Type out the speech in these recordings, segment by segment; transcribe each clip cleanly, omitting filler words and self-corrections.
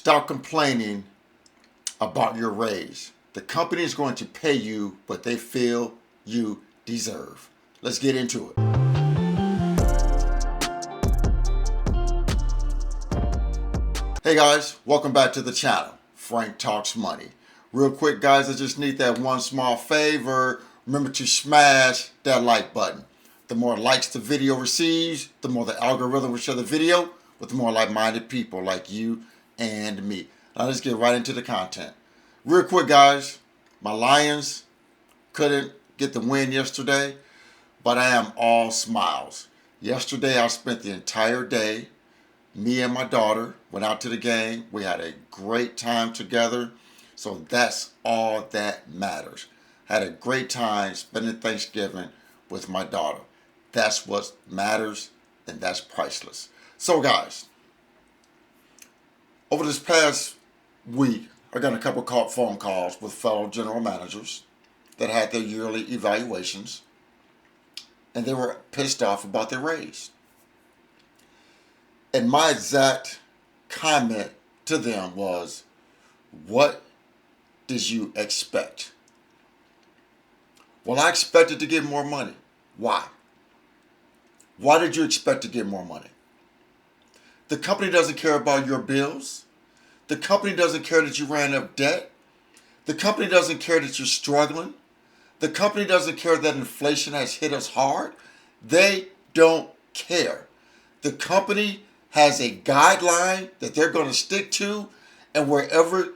Stop complaining about your raise. The company is going to pay you what they feel you deserve. Let's get into it. Hey guys, welcome back to the channel. Frank Talks Money. Real quick guys, I just need that one small favor. Remember to smash that like button. The more likes the video receives, the more the algorithm will share the video with more like-minded people like you and me. Now let's get right into the content. Real quick guys, my Lions couldn't get the win yesterday, but I am all smiles. Yesterday I spent the entire day, me and my daughter went out to the game. We had a great time together. So that's all that matters. Had a great time spending Thanksgiving with my daughter. That's what matters, and that's priceless. So guys, over this past week, I got a couple of phone calls with fellow general managers that had their yearly evaluations, and they were pissed off about their raise. And my exact comment to them was, what did you expect? Well, I expected to get more money. Why? Why did you expect to get more money? The company doesn't care about your bills. The company doesn't care that you ran up debt. The company doesn't care that you're struggling. The company doesn't care that inflation has hit us hard. They don't care. The company has a guideline that they're going to stick to, and wherever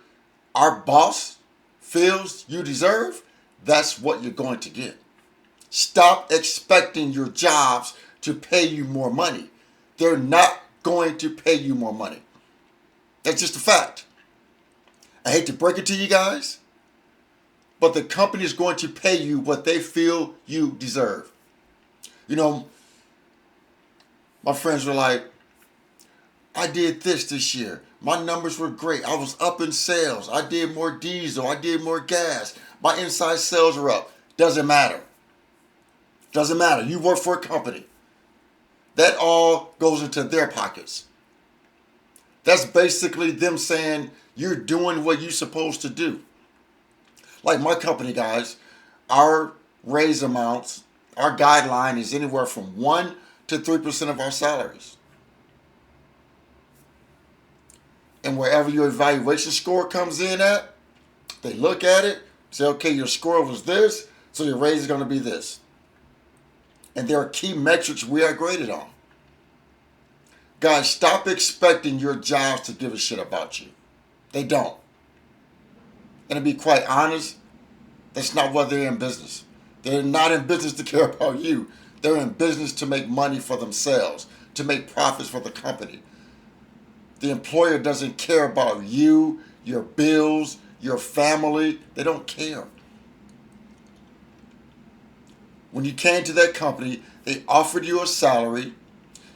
our boss feels you deserve, that's what you're going to get. Stop expecting your jobs to pay you more money. They're not going to pay you more money. That's just a fact. I hate to break it to you guys, but the company is going to pay you what they feel you deserve. You know, my friends were like, I did this year. My numbers were great. I was up in sales. I did more diesel. I did more gas. My inside sales are up. Doesn't matter. Doesn't matter. You work for a company. That all goes into their pockets. That's basically them saying you're doing what you're supposed to do. Like my company, guys, our raise amounts, our guideline is anywhere from 1 to 3% of our salaries. And wherever your evaluation score comes in at, they look at it, say, okay, your score was this, so your raise is going to be this. And there are key metrics we are graded on. Guys, stop expecting your jobs to give a shit about you. They don't. And to be quite honest, that's not why they're in business. They're not in business to care about you. They're in business to make money for themselves, to make profits for the company. The employer doesn't care about you, your bills, your family. They don't care. When you came to that company, they offered you a salary.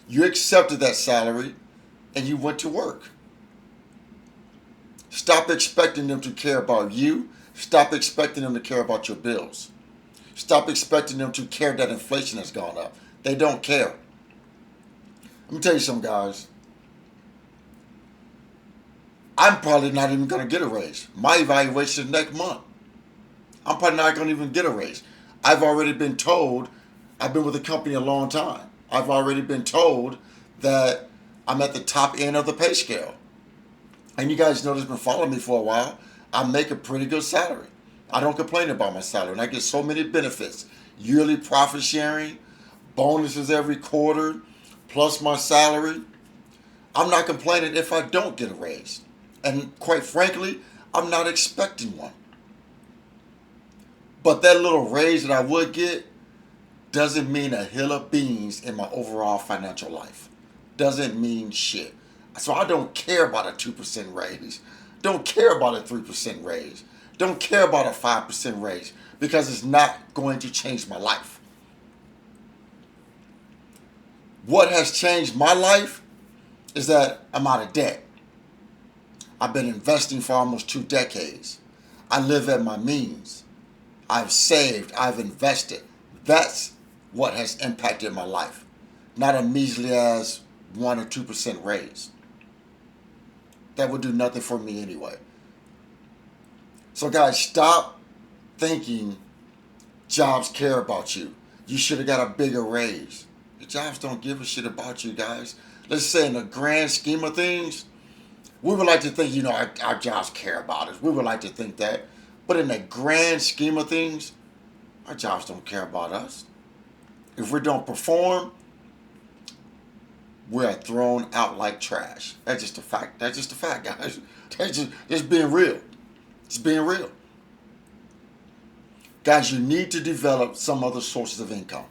You accepted that salary, and you went to work. Stop expecting them to care about you. Stop expecting them to care about your bills. Stop expecting them to care that inflation has gone up. They don't care. Let me tell you something, guys. I'm probably not even going to get a raise. My evaluation is next month. I'm probably not going to even get a raise. I've already been told, I've been with the company a long time. I've already been told that I'm at the top end of the pay scale. And you guys know that's been following me for a while. I make a pretty good salary. I don't complain about my salary. And I get so many benefits. Yearly profit sharing, bonuses every quarter, plus my salary. I'm not complaining if I don't get a raise. And quite frankly, I'm not expecting one. But that little raise that I would get doesn't mean a hill of beans in my overall financial life. Doesn't mean shit. So I don't care about a 2% raise. Don't care about a 3% raise. Don't care about a 5% raise because it's not going to change my life. What has changed my life is that I'm out of debt. I've been investing for almost 2 decades. I live at my means. I've saved. I've invested. That's what has impacted my life. Not a measly ass 1 or 2% raise. that would do nothing for me anyway. So guys, stop thinking jobs care about you. You should have got a bigger raise. The jobs don't give a shit about you, guys. Let's say in the grand scheme of things, we would like to think, our jobs care about us. We would like to think that. But in the grand scheme of things, our jobs don't care about us. If we don't perform, we're thrown out like trash. That's just a fact. That's just a fact, guys. That's just being real. It's being real. Guys, you need to develop some other sources of income.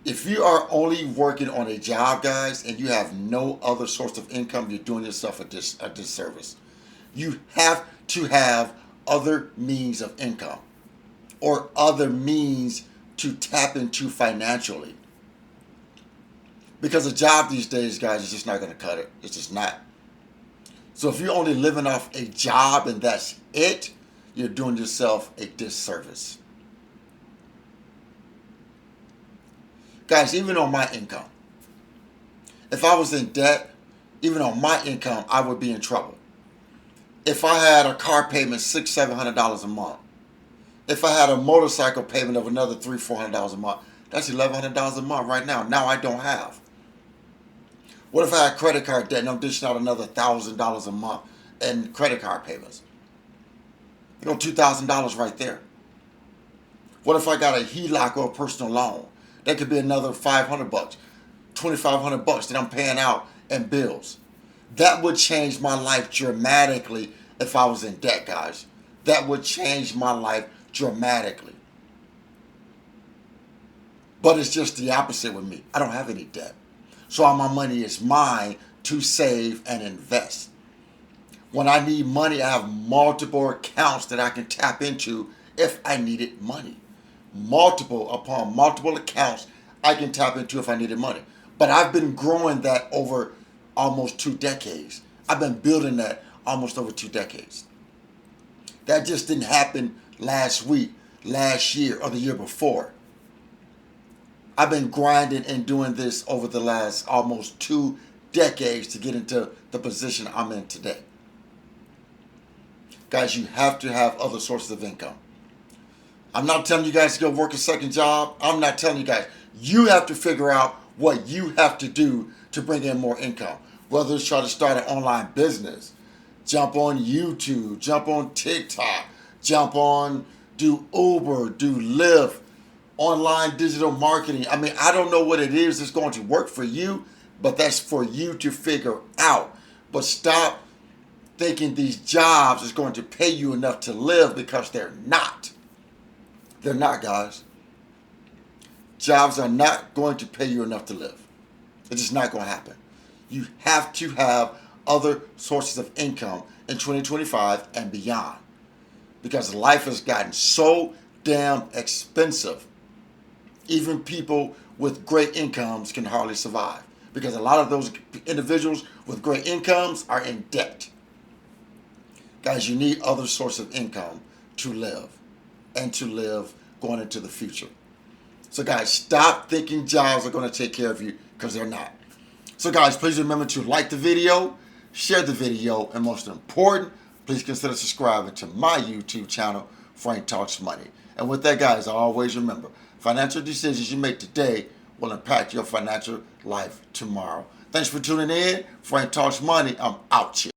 If you are only working on a job, guys, and you have no other source of income, you're doing yourself a disservice. You have to have other means of income or other means to tap into financially. Because a job these days, guys, is just not going to cut it. It's just not. So if you're only living off a job and that's it, you're doing yourself a disservice. Guys, even on my income, if I was in debt, even on my income, I would be in trouble. If I had a car payment $600-$700 a month, if I had a motorcycle payment of another $300-$400 a month, that's $1,100 a month right now. Now I don't have. What if I had credit card debt and I'm dishing out another $1,000 a month in credit card payments? $2,000 right there. What if I got a HELOC or a personal loan? That could be another $500, $2,500 that I'm paying out in bills. That would change my life dramatically if I was in debt, guys. That would change my life dramatically. But it's just the opposite with me. I don't have any debt. So all my money is mine to save and invest. When I need money, I have multiple accounts that I can tap into if I needed money. Multiple upon multiple accounts I can tap into if I needed money. But I've been growing that over almost 2 decades. I've been building that almost over 2 decades. That just didn't happen last week, last year, or the year before. I've been grinding and doing this over the last almost 2 decades to get into the position I'm in today. Guys, you have to have other sources of income. I'm not telling you guys to go work a second job. I'm not telling you guys. You have to figure out what you have to do to bring in more income. Whether it's try to start an online business, jump on YouTube, jump on TikTok, do Uber, do Lyft, online digital marketing. I mean, I don't know what it is that's going to work for you, but that's for you to figure out. But stop thinking these jobs is going to pay you enough to live, because they're not. They're not, guys. Jobs are not going to pay you enough to live. It's just not going to happen. You have to have other sources of income in 2025 and beyond, because life has gotten so damn expensive. Even people with great incomes can hardly survive, because a lot of those individuals with great incomes are in debt. Guys, you need other sources of income to live, and to live going into the future. So guys, stop thinking jobs are going to take care of you, because they're not. So guys, please remember to like the video, share the video, and most important, please consider subscribing to my YouTube channel, Frank Talks Money. And with that, guys, always remember, financial decisions you make today will impact your financial life tomorrow. Thanks for tuning in. Frank Talks Money. I'm out here.